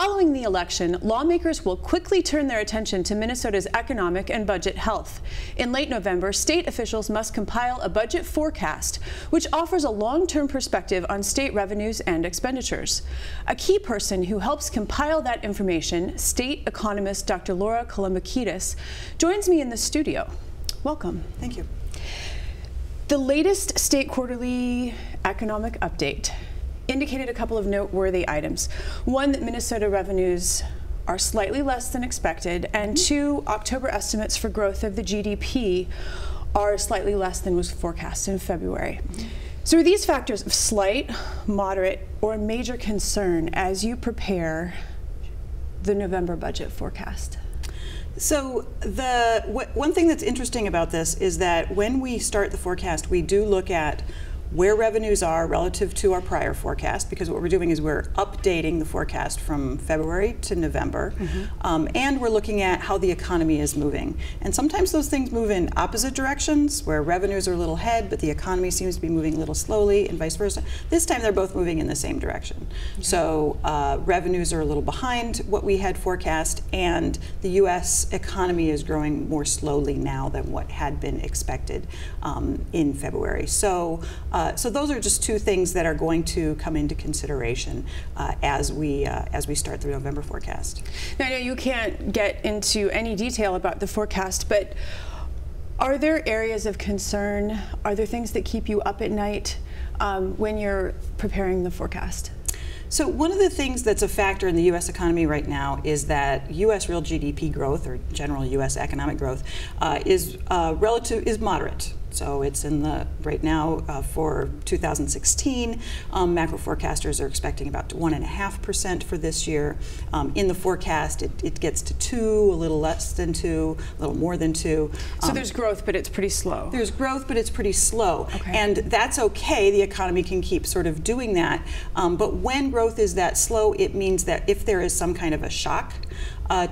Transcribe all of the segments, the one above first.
Following the election, lawmakers will quickly turn their attention to Minnesota's economic and budget health. In late November, state officials must compile a budget forecast, which offers a long-term perspective on state revenues and expenditures. A key person who helps compile that information, state economist Dr. Kalambokidis, joins me in the studio. Welcome. Thank you. The latest state quarterly economic update indicated a couple of noteworthy items. One, that Minnesota revenues are slightly less than expected, and two, October estimates for growth of the GDP are slightly less than was forecast in February. So are these factors of slight, moderate, or major concern as you prepare the November budget forecast? So one thing that's interesting about this is that when we start the forecast, we do look at where revenues are relative to our prior forecast, because what we're doing is we're updating the forecast from February to November, and we're looking at how the economy is moving. And sometimes those things move in opposite directions, where revenues are a little ahead, but the economy seems to be moving a little slowly, and vice versa. This time they're both moving in the same direction. So revenues are a little behind what we had forecast, and the U.S. economy is growing more slowly now than what had been expected in February. So those are just two things that are going to come into consideration as we start the November forecast. Now, I know you can't get into any detail about the forecast, but are there areas of concern? Are there things that keep you up at night when you're preparing the forecast? So one of the things that's a factor in the U.S. economy right now is that U.S. real GDP growth, or general U.S. economic growth, is moderate. So it's in the, right now for 2016, macro forecasters are expecting about 1.5% for this year. In the forecast, it gets to 2, a little less than 2, a little more than 2. So there's growth, but it's pretty slow. There's growth, but it's pretty slow. Okay. And that's okay, the economy can keep sort of doing that. But when growth is that slow, it means that if there is some kind of a shock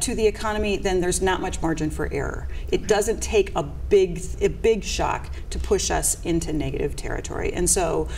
to the economy, then there's not much margin for error. It doesn't take a big shock to push us into negative territory. And so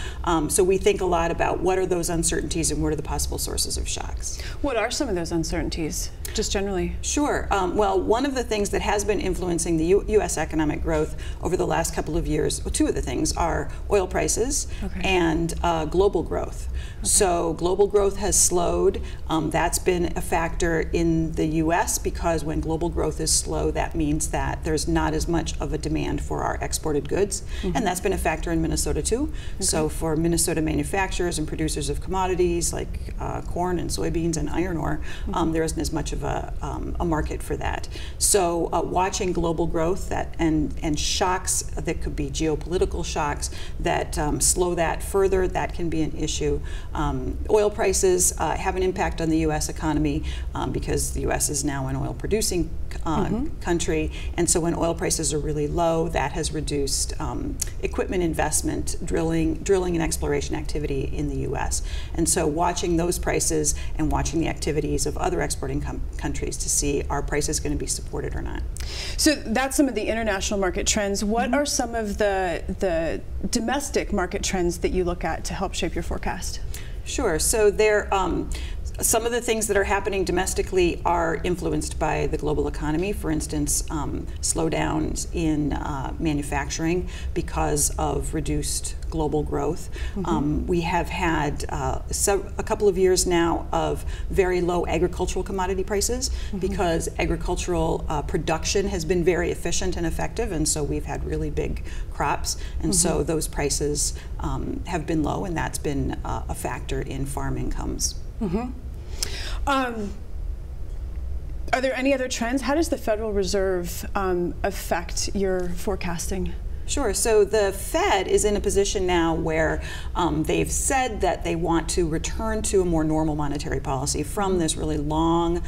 we think a lot about what are those uncertainties and what are the possible sources of shocks. What are some of those uncertainties, just generally? Sure. Well, one of the things that has been influencing the U.S. economic growth over the last couple of years, well, two of the things are oil prices and global growth. So global growth has slowed. That's been a factor in the U.S. because when global growth is slow, that means that there's not as much of a demand for our exported goods. And that's been a factor in Minnesota too. So for Minnesota manufacturers and producers of commodities like corn and soybeans and iron ore, there isn't as much of a market for that. So watching global growth and shocks that could be geopolitical shocks that slow that further, that can be an issue. Oil prices have an impact on the U.S. economy because the U.S. is now an oil producing country, and so when oil prices are really low, that has reduced equipment investment, drilling and exploration activity in the U.S. And so watching those prices and watching the activities of other exporting countries to see are prices going to be supported or not. So that's some of the international market trends. What are some of the domestic market trends that you look at to help shape your forecast? Sure. So some of the things that are happening domestically are influenced by the global economy. For instance, slowdowns in manufacturing because of reduced global growth. We have had a couple of years now of very low agricultural commodity prices because agricultural production has been very efficient and effective, and so we've had really big crops, and so those prices have been low, and that's been a factor in farm incomes. Are there any other trends? How does the Federal Reserve affect your forecasting? Sure. So the Fed is in a position now where they've said that they want to return to a more normal monetary policy from this really long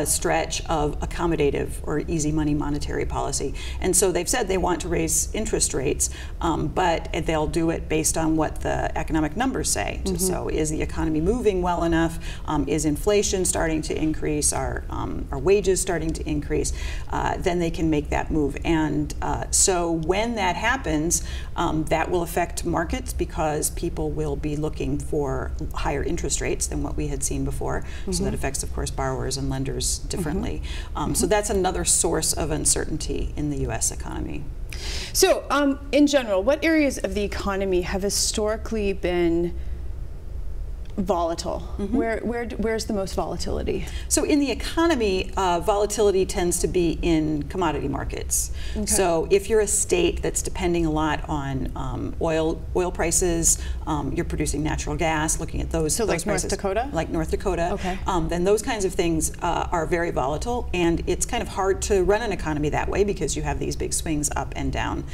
stretch of accommodative or easy money monetary policy. And so they've said they want to raise interest rates, but they'll do it based on what the economic numbers say. So is the economy moving well enough? Is inflation starting to increase? Are wages starting to increase? Then they can make that move. And so when that happens, that will affect markets because people will be looking for higher interest rates than what we had seen before. So that affects, of course, borrowers and lenders differently. So that's another source of uncertainty in the U.S. economy. So in general, what areas of the economy have historically been volatile? Where's the most volatility? So in the economy, volatility tends to be in commodity markets. Okay. So if you're a state that's depending a lot on oil prices, you're producing natural gas, looking at those, so those like prices, North Dakota? Like North Dakota. Okay. Then those kinds of things are very volatile, and it's kind of hard to run an economy that way because you have these big swings up and down.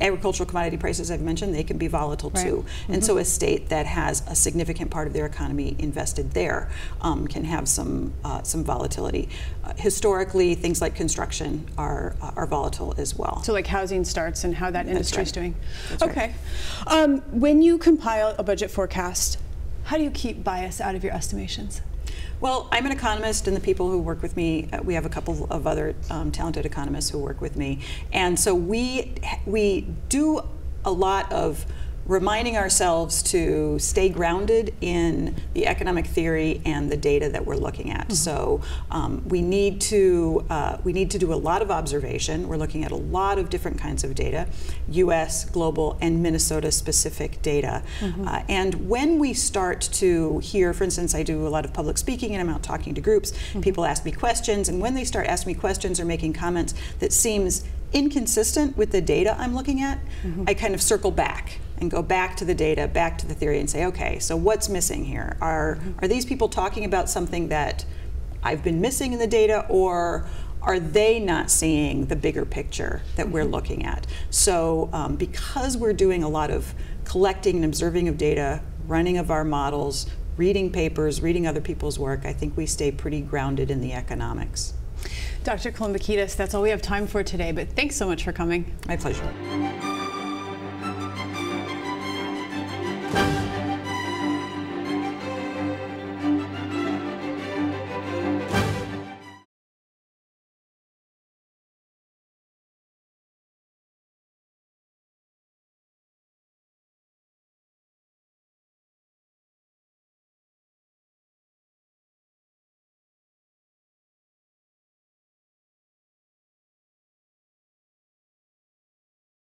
Agricultural commodity prices, I've mentioned, they can be volatile too. And so a state that has a significant part of their economy invested there can have some volatility. Historically, things like construction are volatile as well. So like housing starts and how that industry is doing. That's okay. Right. When you compile a budget forecast, how do you keep bias out of your estimations? Well, I'm an economist, and the people who work with me, we have a couple of other talented economists who work with me, and so we do a lot of reminding ourselves to stay grounded in the economic theory and the data that we're looking at. So we need to do a lot of observation. We're looking at a lot of different kinds of data, U.S., global, and Minnesota-specific data. And when we start to hear, for instance, I do a lot of public speaking and I'm out talking to groups, people ask me questions, and when they start asking me questions or making comments that seems inconsistent with the data I'm looking at, I kind of circle back and go back to the data, back to the theory, and say, okay, so what's missing here? Are these people talking about something that I've been missing in the data, or are they not seeing the bigger picture that we're looking at? So because we're doing a lot of collecting and observing of data, running of our models, reading papers, reading other people's work, I think we stay pretty grounded in the economics. Dr. Kalambokidis, that's all we have time for today, but thanks so much for coming. My pleasure.